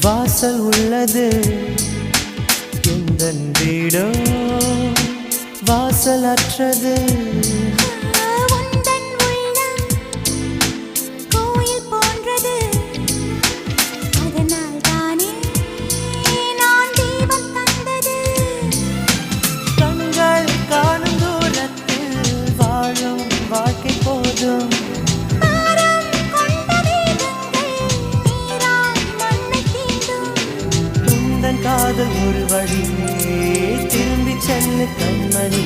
வாசல் உள்ளது எந்தன் வீடோ வாசல் அற்றது கண்கள் காணும் தூரத்தில் வாழும் வாழ்க்கை போதும் காதல் ஒரு வழி திரும்பி செல்லு கண்மணி